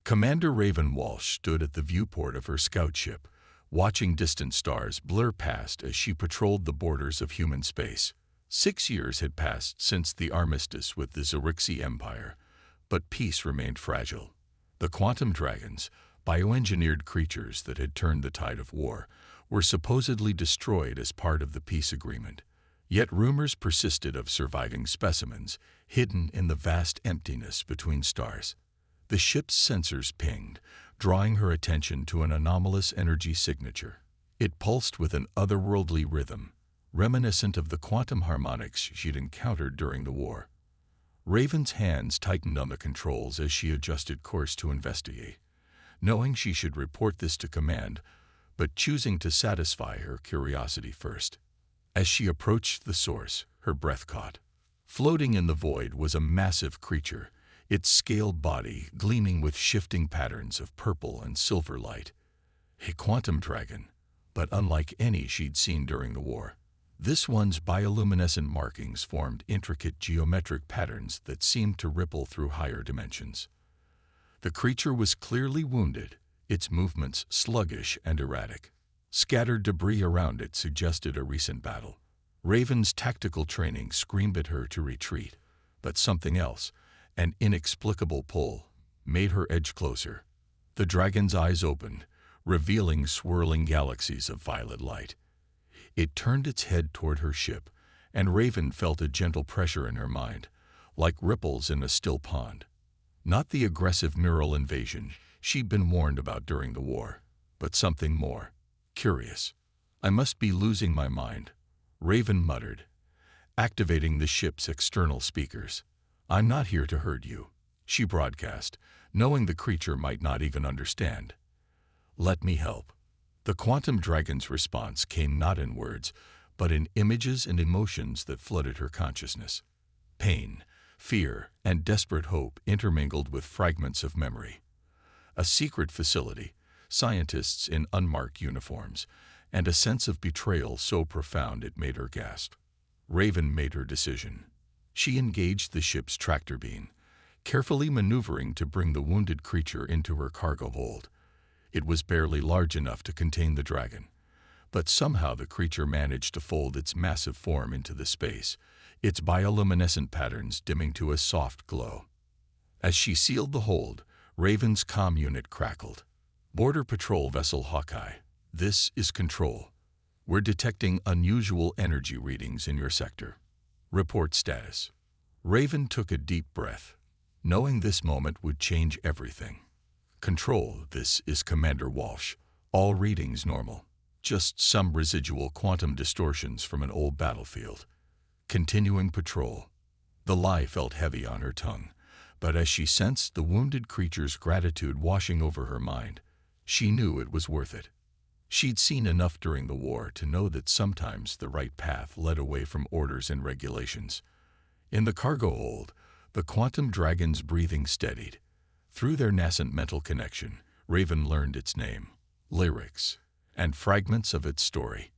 Commander Raven Walsh stood at the viewport of her scout ship, watching distant stars blur past as she patrolled the borders of human space. 6 years had passed since the armistice with the Xerixi Empire, but peace remained fragile. The quantum dragons, bioengineered creatures that had turned the tide of war, were supposedly destroyed as part of the peace agreement. Yet rumors persisted of surviving specimens, hidden in the vast emptiness between stars. The ship's sensors pinged, drawing her attention to an anomalous energy signature. It pulsed with an otherworldly rhythm, reminiscent of the quantum harmonics she'd encountered during the war. Raven's hands tightened on the controls as she adjusted course to investigate, knowing she should report this to command, but choosing to satisfy her curiosity first. As she approached the source, her breath caught. Floating in the void was a massive creature, its scaled body gleaming with shifting patterns of purple and silver light. A quantum dragon, but unlike any she'd seen during the war. This one's bioluminescent markings formed intricate geometric patterns that seemed to ripple through higher dimensions. The creature was clearly wounded, its movements sluggish and erratic. Scattered debris around it suggested a recent battle. Raven's tactical training screamed at her to retreat, but something else, an inexplicable pull, made her edge closer. The dragon's eyes opened, revealing swirling galaxies of violet light. It turned its head toward her ship, and Raven felt a gentle pressure in her mind, like ripples in a still pond. Not the aggressive neural invasion she'd been warned about during the war, but something more. Curious. "I must be losing my mind," Raven muttered, activating the ship's external speakers. "I'm not here to hurt you," she broadcast, knowing the creature might not even understand. "Let me help." The quantum dragon's response came not in words, but in images and emotions that flooded her consciousness. Pain, fear, and desperate hope intermingled with fragments of memory. A secret facility, scientists in unmarked uniforms, and a sense of betrayal so profound it made her gasp. Raven made her decision. She engaged the ship's tractor beam, carefully maneuvering to bring the wounded creature into her cargo hold. It was barely large enough to contain the dragon, but somehow the creature managed to fold its massive form into the space, its bioluminescent patterns dimming to a soft glow. As she sealed the hold, Raven's comm unit crackled. "Border Patrol Vessel Hawkeye, this is Control. We're detecting unusual energy readings in your sector. Report status." Raven took a deep breath, knowing this moment would change everything. "Control, this is Commander Walsh. All readings normal. Just some residual quantum distortions from an old battlefield. Continuing patrol." The lie felt heavy on her tongue, but as she sensed the wounded creature's gratitude washing over her mind, she knew it was worth it. She'd seen enough during the war to know that sometimes the right path led away from orders and regulations. In the cargo hold, the quantum dragon's breathing steadied. Through their nascent mental connection, Raven learned its name, lyrics, and fragments of its story.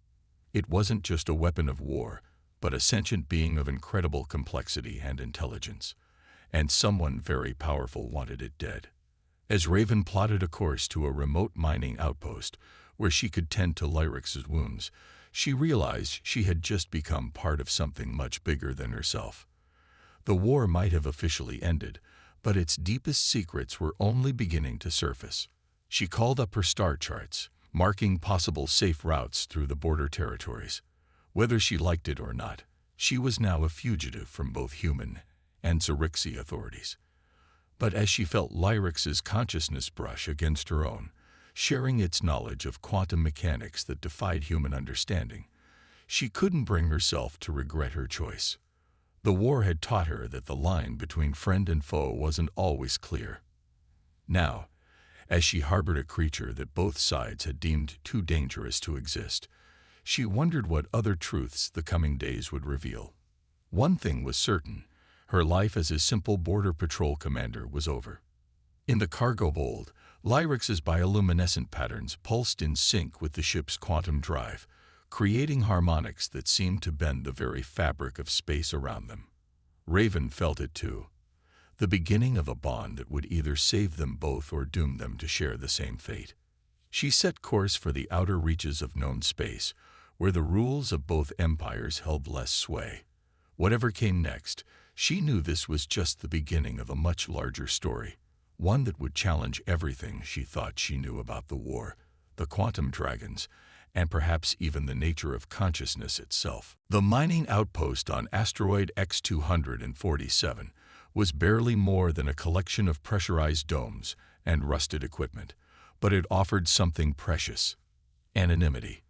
It wasn't just a weapon of war, but a sentient being of incredible complexity and intelligence, and someone very powerful wanted it dead. As Raven plotted a course to a remote mining outpost where she could tend to Lyrix's wounds, she realized she had just become part of something much bigger than herself. The war might have officially ended, but its deepest secrets were only beginning to surface. She called up her star charts, marking possible safe routes through the border territories. Whether she liked it or not, she was now a fugitive from both human and Xerixi authorities. But as she felt Lyrix's consciousness brush against her own, sharing its knowledge of quantum mechanics that defied human understanding, she couldn't bring herself to regret her choice. The war had taught her that the line between friend and foe wasn't always clear. Now, as she harbored a creature that both sides had deemed too dangerous to exist, she wondered what other truths the coming days would reveal. One thing was certain: her life as a simple border patrol commander was over. In the cargo hold, Lyrix's bioluminescent patterns pulsed in sync with the ship's quantum drive, creating harmonics that seemed to bend the very fabric of space around them. Raven felt it too. the beginning of a bond that would either save them both or doom them to share the same fate. She set course for the outer reaches of known space, where the rules of both empires held less sway. Whatever came next, she knew this was just the beginning of a much larger story, one that would challenge everything she thought she knew about the war, the quantum dragons, and perhaps even the nature of consciousness itself. The mining outpost on asteroid X-247 was barely more than a collection of pressurized domes and rusted equipment, but it offered something precious: anonymity.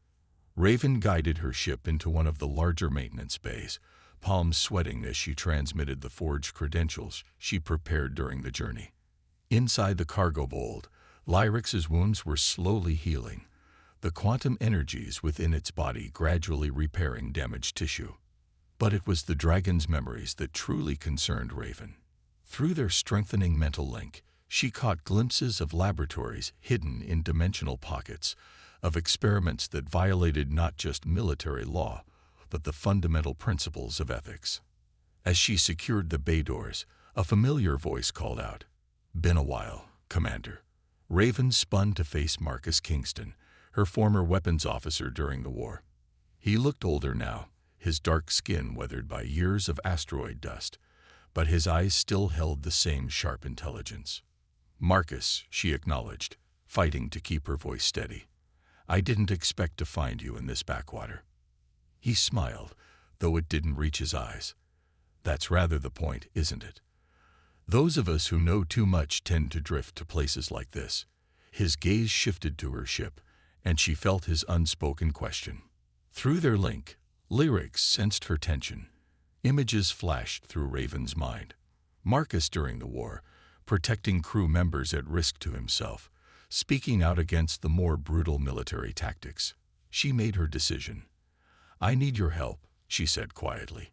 Raven guided her ship into one of the larger maintenance bays, palms sweating as she transmitted the forged credentials she prepared during the journey. Inside the cargo hold, Lyrix's wounds were slowly healing, the quantum energies within its body gradually repairing damaged tissue. But it was the dragon's memories that truly concerned Raven. Through their strengthening mental link, she caught glimpses of laboratories hidden in dimensional pockets, of experiments that violated not just military law, but the fundamental principles of ethics. As she secured the bay doors, a familiar voice called out, "Been a while, Commander." Raven spun to face Marcus Kingston, her former weapons officer during the war. He looked older now, his dark skin weathered by years of asteroid dust, but his eyes still held the same sharp intelligence. "Marcus," she acknowledged, fighting to keep her voice steady. "I didn't expect to find you in this backwater." He smiled, though it didn't reach his eyes. "That's rather the point, isn't it? Those of us who know too much tend to drift to places like this." His gaze shifted to her ship, and she felt his unspoken question. Through their link, Lyrix sensed her tension. Images flashed through Raven's mind. Marcus during the war, protecting crew members at risk to himself, speaking out against the more brutal military tactics. She made her decision. "I need your help," she said quietly.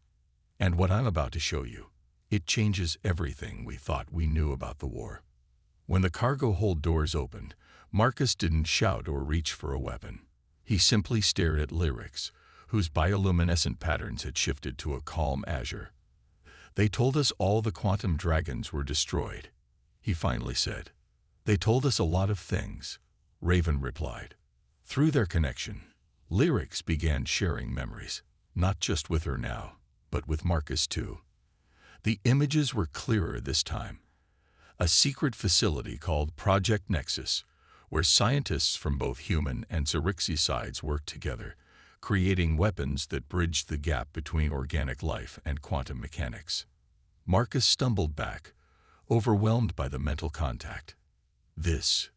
"And what I'm about to show you, it changes everything we thought we knew about the war." When the cargo hold doors opened, Marcus didn't shout or reach for a weapon. He simply stared at Lyrix, whose bioluminescent patterns had shifted to a calm azure. "They told us all the quantum dragons were destroyed," he finally said. "They told us a lot of things," Raven replied. Through their connection, Lyrix began sharing memories, not just with her now, but with Marcus too. The images were clearer this time. A secret facility called Project Nexus, where scientists from both human and Zerixi sides worked together, creating weapons that bridged the gap between organic life and quantum mechanics. Marcus stumbled back, overwhelmed by the mental contact. This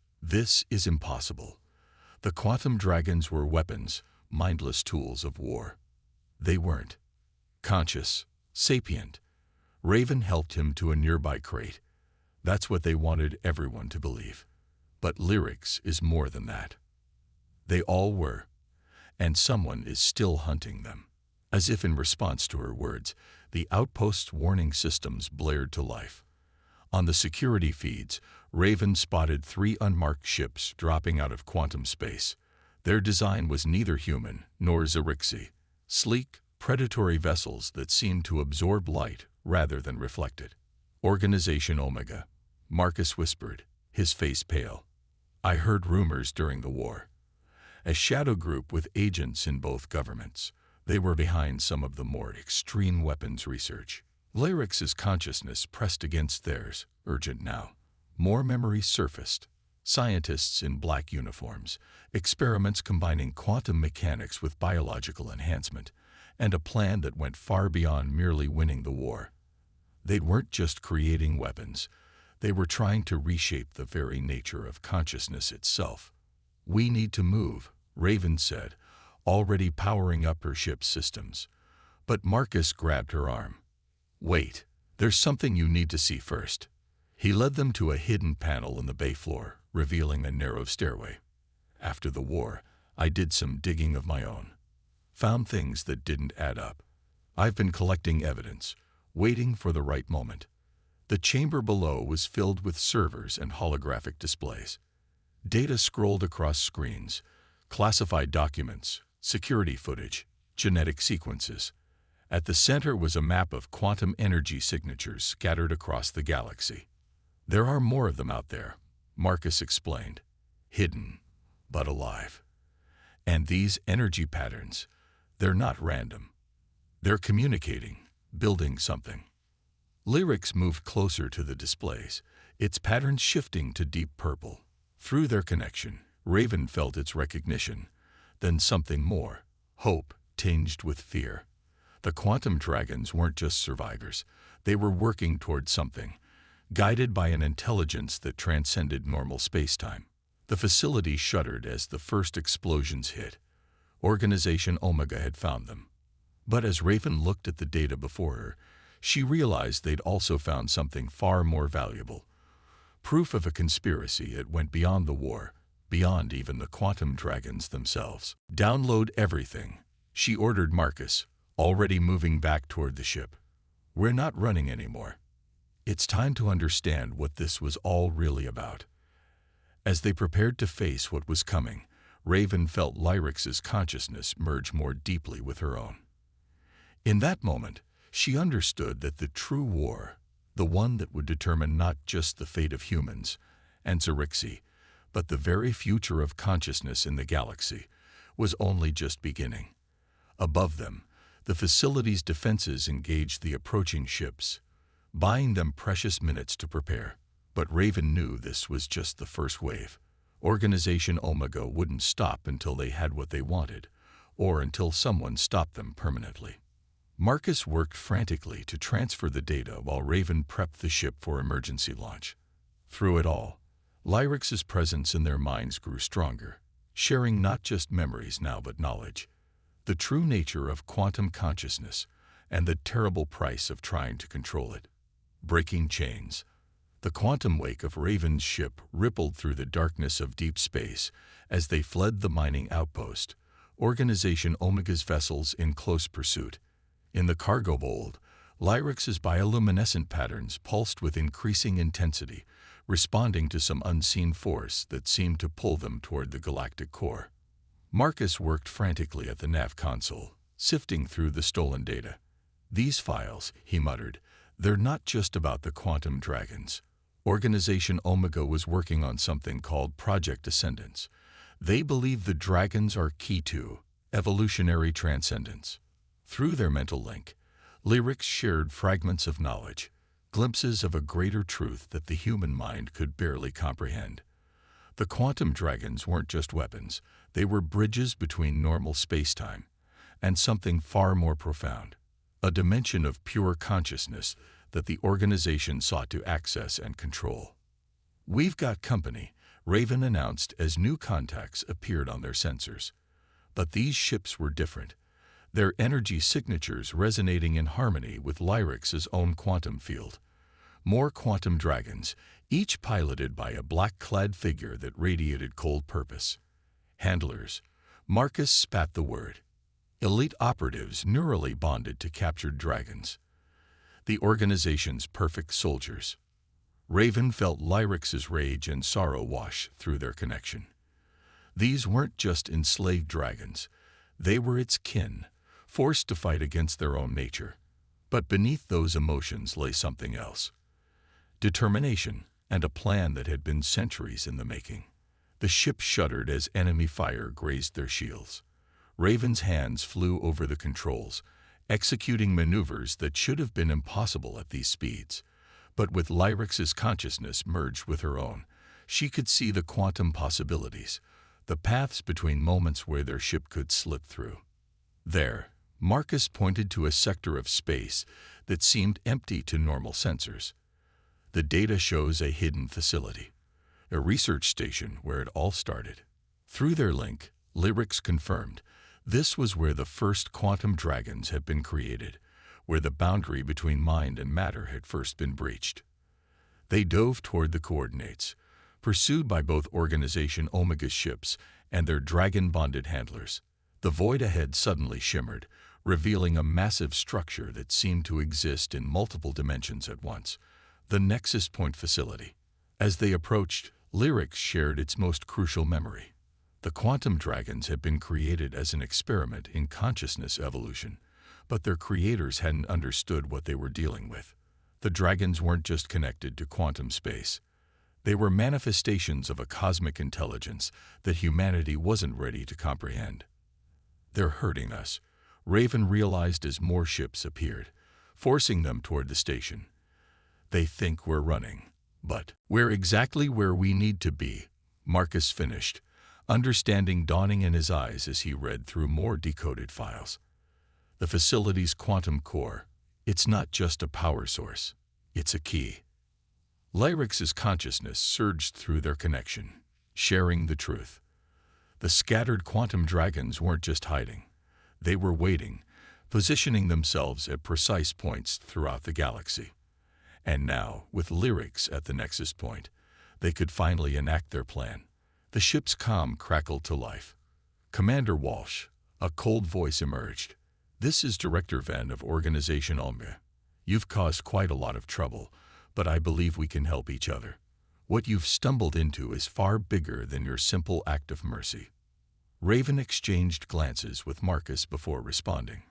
is impossible. The quantum dragons were weapons, mindless tools of war. They weren't. Conscious, sapient. Raven helped him to a nearby crate. That's what they wanted everyone to believe. But Lyrix is more than that. They all were, and someone is still hunting them. As if in response to her words, the outpost's warning systems blared to life. On the security feeds, Raven spotted 3 unmarked ships dropping out of quantum space. Their design was neither human nor Zerixi, sleek, predatory vessels that seemed to absorb light rather than reflect it. "Organization Omega," Marcus whispered, his face pale. "I heard rumors during the war. A shadow group with agents in both governments. They were behind some of the more extreme weapons research." Lyrix's consciousness pressed against theirs, urgent now. More memories surfaced. Scientists in black uniforms, experiments combining quantum mechanics with biological enhancement, and a plan that went far beyond merely winning the war. They weren't just creating weapons. They were trying to reshape the very nature of consciousness itself. "We need to move," Raven said, already powering up her ship's systems. But Marcus grabbed her arm. "Wait, there's something you need to see first." He led them to a hidden panel in the bay floor, revealing a narrow stairway. "After the war, I did some digging of my own. Found things that didn't add up. I've been collecting evidence, waiting for the right moment." The chamber below was filled with servers and holographic displays. Data scrolled across screens, classified documents, security footage, genetic sequences. At the center was a map of quantum energy signatures scattered across the galaxy. "There are more of them out there," Marcus explained. "Hidden, but alive. And these energy patterns, they're not random. They're communicating, building something." Lyrics moved closer to the displays, its patterns shifting to deep purple. Through their connection, Raven felt its recognition, then something more, hope tinged with fear. The quantum dragons weren't just survivors. They were working toward something, guided by an intelligence that transcended normal spacetime. The facility shuddered as the first explosions hit. Organization Omega had found them. But as Raven looked at the data before her, she realized they'd also found something far more valuable. Proof of a conspiracy that went beyond the war, beyond even the quantum dragons themselves. "Download everything," she ordered Marcus, already moving back toward the ship. "We're not running anymore. It's time to understand what this was all really about." As they prepared to face what was coming, Raven felt Lyrix's consciousness merge more deeply with her own. In that moment, she understood that the true war, the one that would determine not just the fate of humans and Zerixi, but the very future of consciousness in the galaxy, was only just beginning. Above them, the facility's defenses engaged the approaching ships, buying them precious minutes to prepare. But Raven knew this was just the first wave. Organization Omega wouldn't stop until they had what they wanted, or until someone stopped them permanently. Marcus worked frantically to transfer the data while Raven prepped the ship for emergency launch. Through it all, Lyrix's presence in their minds grew stronger, sharing not just memories now but knowledge. The true nature of quantum consciousness, and the terrible price of trying to control it. Breaking chains. The quantum wake of Raven's ship rippled through the darkness of deep space as they fled the mining outpost, Organization Omega's vessels in close pursuit. In the cargo hold, Lyrix's bioluminescent patterns pulsed with increasing intensity, responding to some unseen force that seemed to pull them toward the galactic core. Marcus worked frantically at the nav console, sifting through the stolen data. "These files," he muttered, "they're not just about the quantum dragons." Organization Omega was working on something called Project Ascendance. They believe the dragons are key to evolutionary transcendence. Through their mental link, Lyrix shared fragments of knowledge, glimpses of a greater truth that the human mind could barely comprehend. The quantum dragons weren't just weapons. They were bridges between normal spacetime and something far more profound, a dimension of pure consciousness that the organization sought to access and control. "We've got company," Raven announced as new contacts appeared on their sensors. But these ships were different, their energy signatures resonating in harmony with Lyrix's own quantum field. More quantum dragons, each piloted by a black-clad figure that radiated cold purpose. Handlers. Marcus spat the word. Elite operatives neurally bonded to captured dragons. The organization's perfect soldiers. Raven felt Lyrix's rage and sorrow wash through their connection. These weren't just enslaved dragons. They were its kin, forced to fight against their own nature. But beneath those emotions lay something else. Determination and a plan that had been centuries in the making. The ship shuddered as enemy fire grazed their shields. Raven's hands flew over the controls, executing maneuvers that should have been impossible at these speeds. But with Lyrix's consciousness merged with her own, she could see the quantum possibilities, the paths between moments where their ship could slip through. There, Marcus pointed to a sector of space that seemed empty to normal sensors. "The data shows a hidden facility, a research station where it all started." Through their link, Lyrix confirmed this was where the first quantum dragons had been created, where the boundary between mind and matter had first been breached. They dove toward the coordinates, pursued by both Organization Omega's ships and their dragon-bonded handlers. The void ahead suddenly shimmered, revealing a massive structure that seemed to exist in multiple dimensions at once, the Nexus Point facility. As they approached, Lyrix shared its most crucial memory. The quantum dragons had been created as an experiment in consciousness evolution, But their creators hadn't understood what they were dealing with. The dragons weren't just connected to quantum space. They were manifestations of a cosmic intelligence that humanity wasn't ready to comprehend. "They're hurting us," Raven realized as more ships appeared, forcing them toward the station. "They think we're running, but we're exactly where we need to be," Marcus finished, understanding dawning in his eyes as he read through more decoded files. The facility's quantum core, it's not just a power source, it's a key. Lyrix's consciousness surged through their connection, sharing the truth. The scattered quantum dragons weren't just hiding. They were waiting, positioning themselves at precise points throughout the galaxy. And now, with Lyrix at the nexus point, they could finally enact their plan. The ship's comm crackled to life. "Commander Walsh," a cold voice emerged. "This is Director Venn of Organization Omega. You've caused quite a lot of trouble, but I believe we can help each other. What you've stumbled into is far bigger than your simple act of mercy." Raven exchanged glances with Marcus before responding.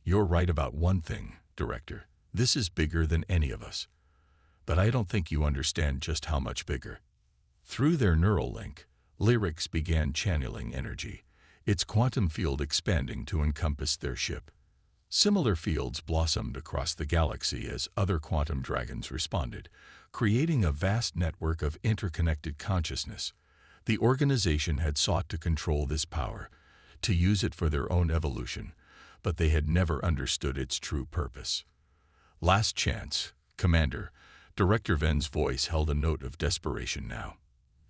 "You're right about one thing, Director. This is bigger than any of us. But I don't think you understand just how much bigger." Through their neural link, Lyrix began channeling energy, its quantum field expanding to encompass their ship. Similar fields blossomed across the galaxy as other quantum dragons responded, creating a vast network of interconnected consciousness. The organization had sought to control this power, to use it for their own evolution, but they had never understood its true purpose. "Last chance, Commander," Director Venn's voice held a note of desperation now.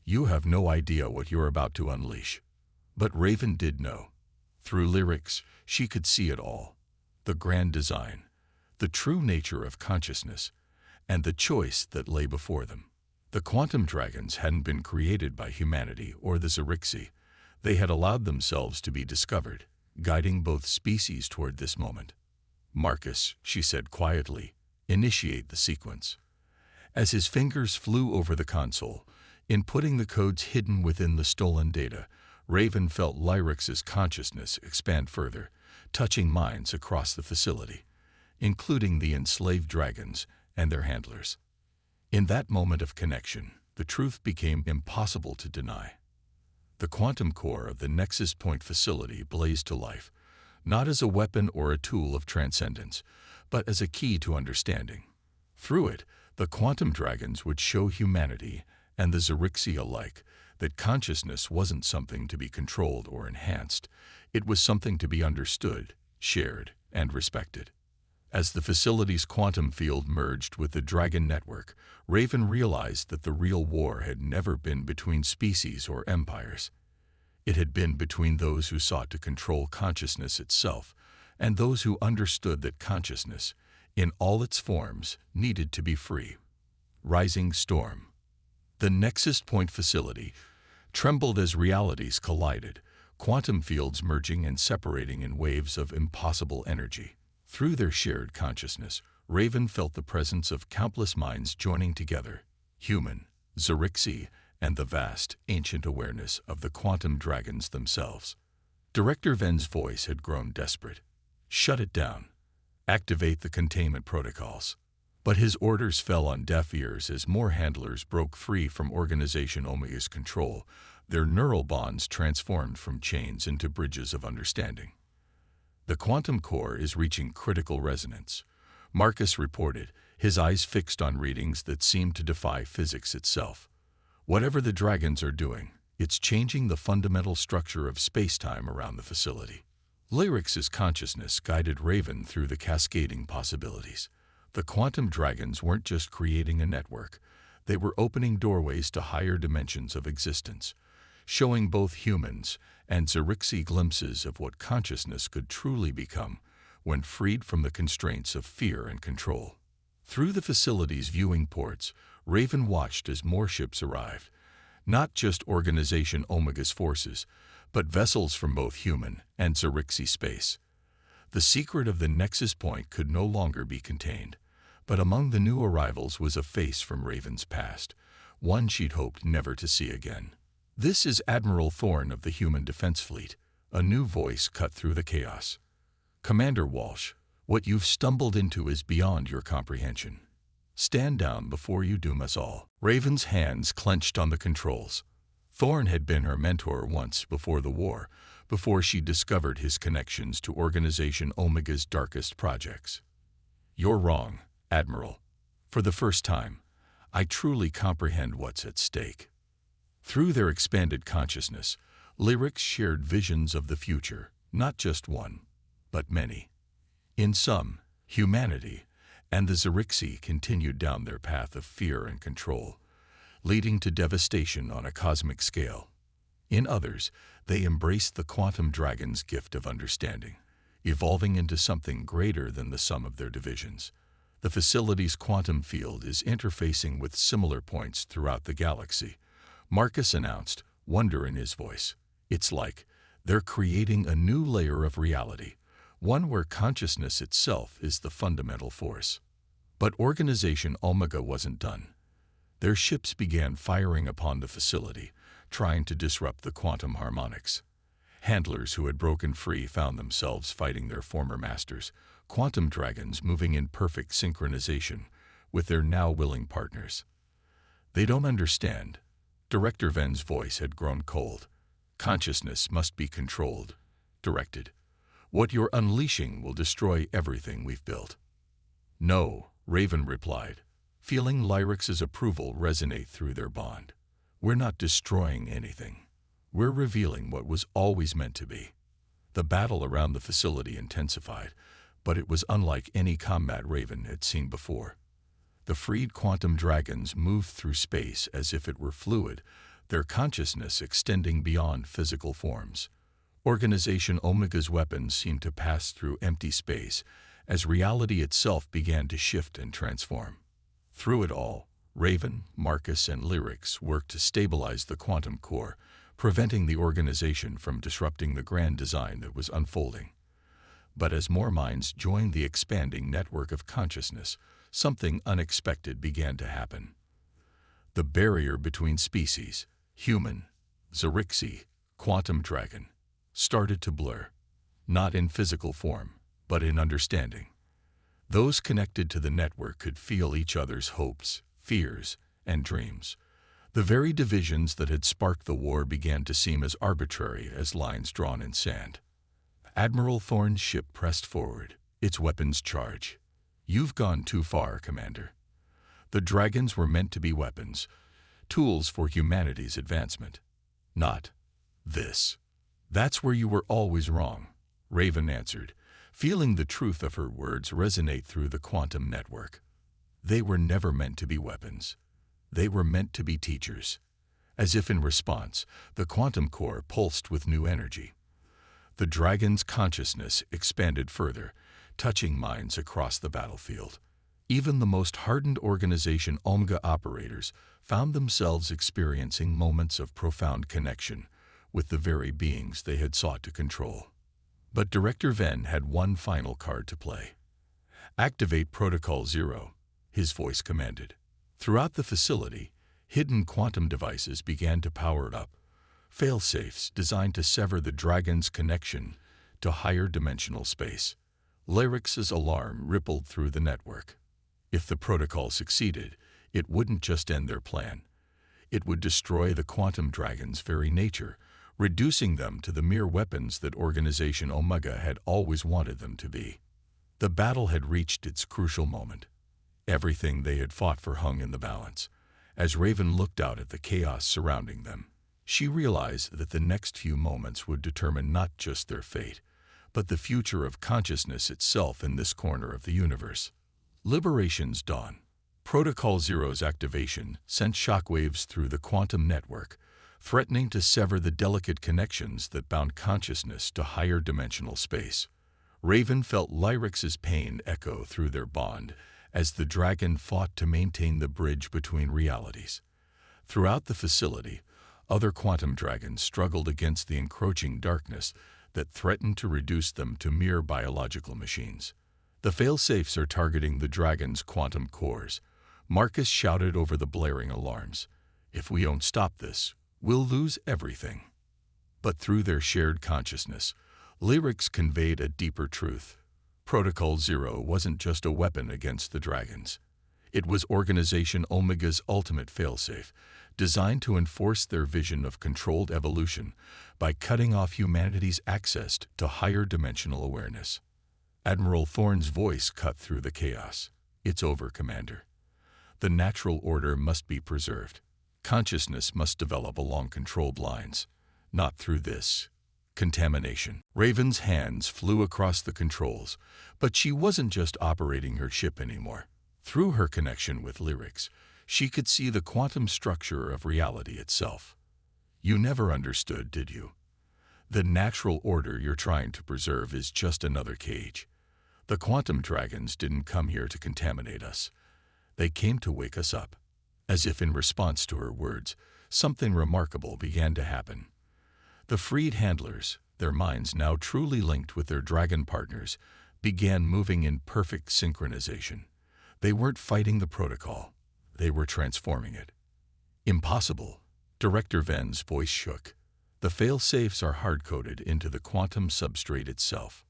"You have no idea what you're about to unleash." But Raven did know. Through Lyrix, she could see it all. The grand design, the true nature of consciousness, and the choice that lay before them. The quantum dragons hadn't been created by humanity or the Zerixi. They had allowed themselves to be discovered, guiding both species toward this moment. "Marcus," she said quietly, "initiate the sequence." As his fingers flew over the console, inputting the codes hidden within the stolen data, Raven felt Lyrix's consciousness expand further, touching minds across the facility, including the enslaved dragons and their handlers. In that moment of connection, the truth became impossible to deny. The quantum core of the Nexus Point facility blazed to life, not as a weapon or a tool of transcendence, but as a key to understanding. Through it, the quantum dragons would show humanity and the Zerixi alike that consciousness wasn't something to be controlled or enhanced. It was something to be understood, shared, and respected. As the facility's quantum field merged with the Dragon Network, Raven realized that the real war had never been between species or empires. It had been between those who sought to control consciousness itself and those who understood that consciousness, in all its forms, needed to be free. Rising storm. The Nexus Point facility trembled as realities collided, quantum fields merging and separating in waves of impossible energy. Through their shared consciousness, Raven felt the presence of countless minds joining together, human, Zerixi, and the vast, ancient awareness of the quantum dragons themselves. Director Venn's voice had grown desperate. "Shut it down. Activate the containment protocols." But his orders fell on deaf ears as more handlers broke free from Organization Omega's control, their neural bonds transformed from chains into bridges of understanding. "The quantum core is reaching critical resonance," Marcus reported, his eyes fixed on readings that seemed to defy physics itself. "Whatever the dragons are doing, it's changing the fundamental structure of space-time around the facility." Lyrix's consciousness guided Raven through the cascading possibilities. The quantum dragons weren't just creating a network. They were opening doorways to higher dimensions of existence, showing both humans and Zerixi glimpses of what consciousness could truly become when freed from the constraints of fear and control. Through the facility's viewing ports, Raven watched as more ships arrived, not just Organization Omega's forces, but vessels from both human and Zerixi space. The secret of the Nexus Point could no longer be contained, but among the new arrivals was a face from Raven's past, one she'd hoped never to see again. "This is Admiral Thorne of the Human Defense Fleet," a new voice cut through the chaos. "Commander Walsh, What you've stumbled into is beyond your comprehension. Stand down before you doom us all." Raven's hands clenched on the controls. Thorn had been her mentor once before the war, before she discovered his connections to Organization Omega's darkest projects. "You're wrong, Admiral. For the first time, I truly comprehend what's at stake." Through their expanded consciousness, Lyrics shared visions of the future, not just one, but many. In some, humanity and the Xerixi continued down their path of fear and control, leading to devastation on a cosmic scale. In others, they embraced the quantum dragon's gift of understanding, evolving into something greater than the sum of their divisions. The facility's quantum field is interfacing with similar points throughout the galaxy, Marcus announced, wonder in his voice. It's like they're creating a new layer of reality, one where consciousness itself is the fundamental force. But Organization Omega wasn't done. Their ships began firing upon the facility, trying to disrupt the quantum harmonics. Handlers who had broken free found themselves fighting their former masters, quantum dragons moving in perfect synchronization with their now willing partners. They don't understand. Director Ven's voice had grown cold. Consciousness must be controlled, directed. What you're unleashing will destroy everything we've built. No, Raven replied, feeling Lyrix's approval resonate through their bond. We're not destroying anything. We're revealing what was always meant to be. The battle around the facility intensified, but it was unlike any combat Raven had seen before. The freed quantum dragons moved through space as if it were fluid, their consciousness extending beyond physical forms. Organization Omega's weapons seemed to pass through empty space as reality itself began to shift and transform. Through it all, Raven, Marcus, and Lyrics worked to stabilize the quantum core, preventing the organization from disrupting the grand design that was unfolding. But as more minds joined the expanding network of consciousness, something unexpected began to happen. The barrier between species, human, Xerixi, quantum dragon, started to blur, not in physical form, but in understanding. Those connected to the network could feel each other's hopes, fears, and dreams. The very divisions that had sparked the war began to seem as arbitrary as lines drawn in sand. Admiral Thorn's ship pressed forward, its weapons charged. You've gone too far, Commander. The dragons were meant to be weapons, tools for humanity's advancement. Not this. That's where you were always wrong, Raven answered, feeling the truth of her words resonate through the quantum network. They were never meant to be weapons. They were meant to be teachers. As if in response, the quantum core pulsed with new energy. The dragon's consciousness expanded further, touching minds across the battlefield. Even the most hardened Organization Omega operators found themselves experiencing moments of profound connection with the very beings they had sought to control. But Director Ven had one final card to play. Activate Protocol 0, his voice commanded. Throughout the facility, hidden quantum devices began to power up, fail-safes designed to sever the dragon's connection to higher dimensional space. Lyrix's alarm rippled through the network. If the protocol succeeded, it wouldn't just end their plan. It would destroy the quantum dragon's very nature, reducing them to the mere weapons that Organization Omega had always wanted them to be. The battle had reached its crucial moment. Everything they had fought for hung in the balance. As Raven looked out at the chaos surrounding them, she realized that the next few moments would determine not just their fate, but the future of consciousness itself in this corner of the universe. Liberation's dawn. Protocol Zero's activation sent shockwaves through the quantum network, threatening to sever the delicate connections that bound consciousness to higher dimensional space. Raven felt Lyrix's pain echo through their bond as the dragon fought to maintain the bridge between realities. Throughout the facility, other quantum dragons struggled against the encroaching darkness that threatened to reduce them to mere biological machines. The fail-safes are targeting the dragon's quantum cores, Marcus shouted over the blaring alarms. If we don't stop this, we'll lose everything. But through their shared consciousness, Lyrics conveyed a deeper truth. Protocol Zero wasn't just a weapon against the dragons. It was Organization Omega's ultimate failsafe, designed to enforce their vision of controlled evolution by cutting off humanity's access to higher dimensional awareness. Admiral Thorne's voice cut through the chaos. "It's over, Commander. The natural order must be preserved. Consciousness must develop along controlled lines, not through this contamination." Raven's hands flew across the controls, but she wasn't just operating her ship anymore. Through her connection with Lyrics, she could see the quantum structure of reality itself. "You never understood, did you? The natural order you're trying to preserve is just another cage. The quantum dragons didn't come here to contaminate us. They came to wake us up." As if in response to her words, something remarkable began to happen. The freed handlers, their minds now truly linked with their dragon partners, began moving in perfect synchronization. They weren't fighting the protocol. They were transforming it. "Impossible." Director Ven's voice shook. "The fail-safes are hard-coded into the quantum substrate itself."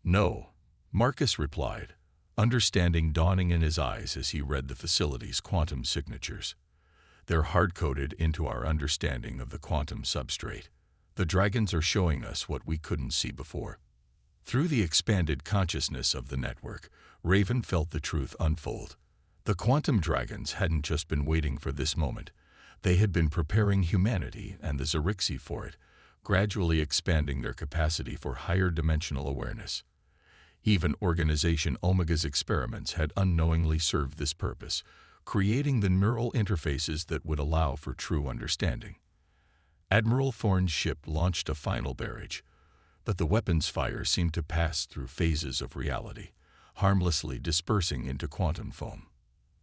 "No," Marcus replied, understanding dawning in his eyes as he read the facility's quantum signatures. "They're hard-coded into our understanding of the quantum substrate. The dragons are showing us what we couldn't see before." Through the expanded consciousness of the network, Raven felt the truth unfold. The quantum dragons hadn't just been waiting for this moment. They had been preparing humanity and the Zerixi for it, gradually expanding their capacity for higher dimensional awareness. Even Organization Omega's experiments had unknowingly served this purpose, creating the neural interfaces that would allow for true understanding. Admiral Thorne's ship launched a final barrage, but the weapon's fire seemed to pass through phases of reality, harmlessly dispersing into quantum foam.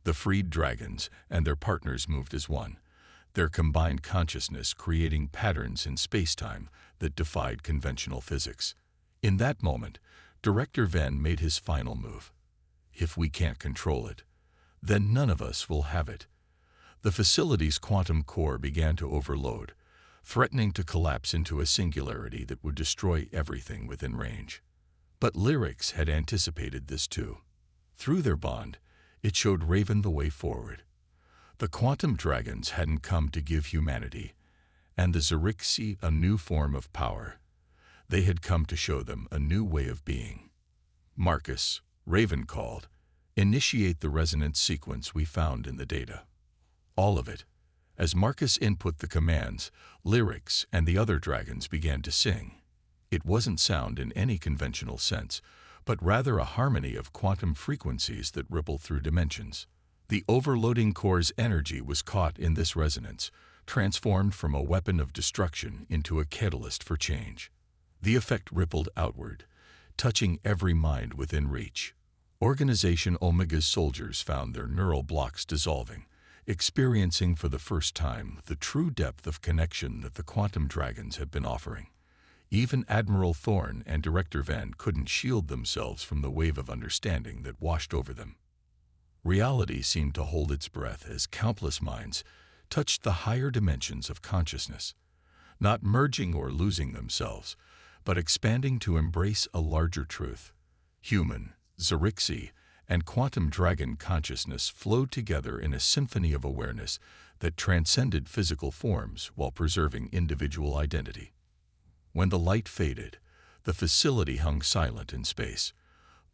The freed dragons and their partners moved as one, their combined consciousness creating patterns in space-time that defied conventional physics. In that moment, Director Ven made his final move. "If we can't control it, then none of us will have it." The facility's quantum core began to overload, threatening to collapse into a singularity that would destroy everything within range. But Lyrics had anticipated this too. Through their bond, it showed Raven the way forward. The quantum dragons hadn't come to give humanity and the Zerixi a new form of power. They had come to show them a new way of being. "Marcus," Raven called, "initiate the resonance sequence we found in the data. All of it." As Marcus input the commands, Lyrics and the other dragons began to sing. It wasn't sound in any conventional sense, but rather a harmony of quantum frequencies that rippled through dimensions. The overloading core's energy was caught in this resonance, transformed from a weapon of destruction into a catalyst for change. The effect rippled outward, touching every mind within reach. Organization Omega's soldiers found their neural blocks dissolving, experiencing for the first time the true depth of connection that the quantum dragons had been offering. Even Admiral Thorne and Director Ven couldn't shield themselves from the wave of understanding that washed over them. Reality seemed to hold its breath as countless minds touched the higher dimensions of consciousness, not merging or losing themselves, but expanding to embrace a larger truth. Human, Zerixi, and quantum dragon consciousness flowed together in a symphony of awareness that transcended physical forms while preserving individual identity. When the light faded, the facility hung silent in space,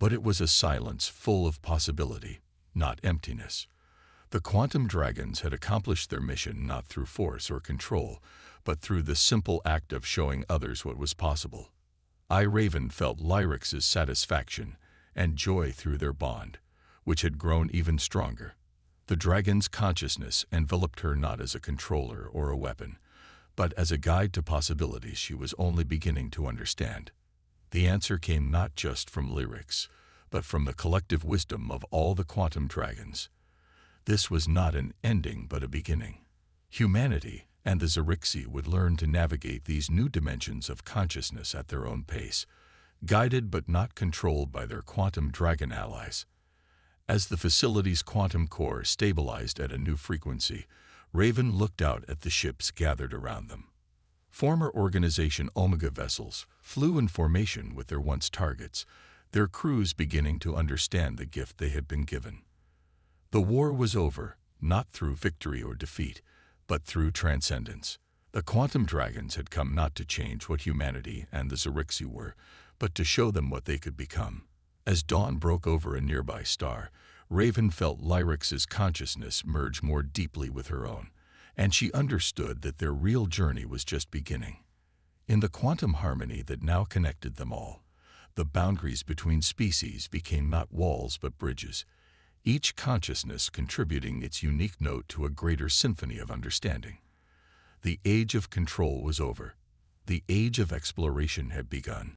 but it was a silence full of possibility, not emptiness. The quantum dragons had accomplished their mission not through force or control, but through the simple act of showing others what was possible. Raven felt Lyrics' satisfaction and joy through their bond, which had grown even stronger. The dragon's consciousness enveloped her not as a controller or a weapon, but as a guide to possibilities she was only beginning to understand. The answer came not just from Lyrics, but from the collective wisdom of all the quantum dragons. This was not an ending but a beginning. Humanity and the Zerixi would learn to navigate these new dimensions of consciousness at their own pace, guided but not controlled by their quantum dragon allies. As the facility's quantum core stabilized at a new frequency, Raven looked out at the ships gathered around them. Former Organization Omega vessels flew in formation with their once targets, their crews beginning to understand the gift they had been given. The war was over, not through victory or defeat, but through transcendence. The quantum dragons had come not to change what humanity and the Zerixi were, but to show them what they could become. As dawn broke over a nearby star, Raven felt Lyrix's consciousness merge more deeply with her own, and she understood that their real journey was just beginning. In the quantum harmony that now connected them all, the boundaries between species became not walls but bridges, each consciousness contributing its unique note to a greater symphony of understanding. The age of control was over. The age of exploration had begun.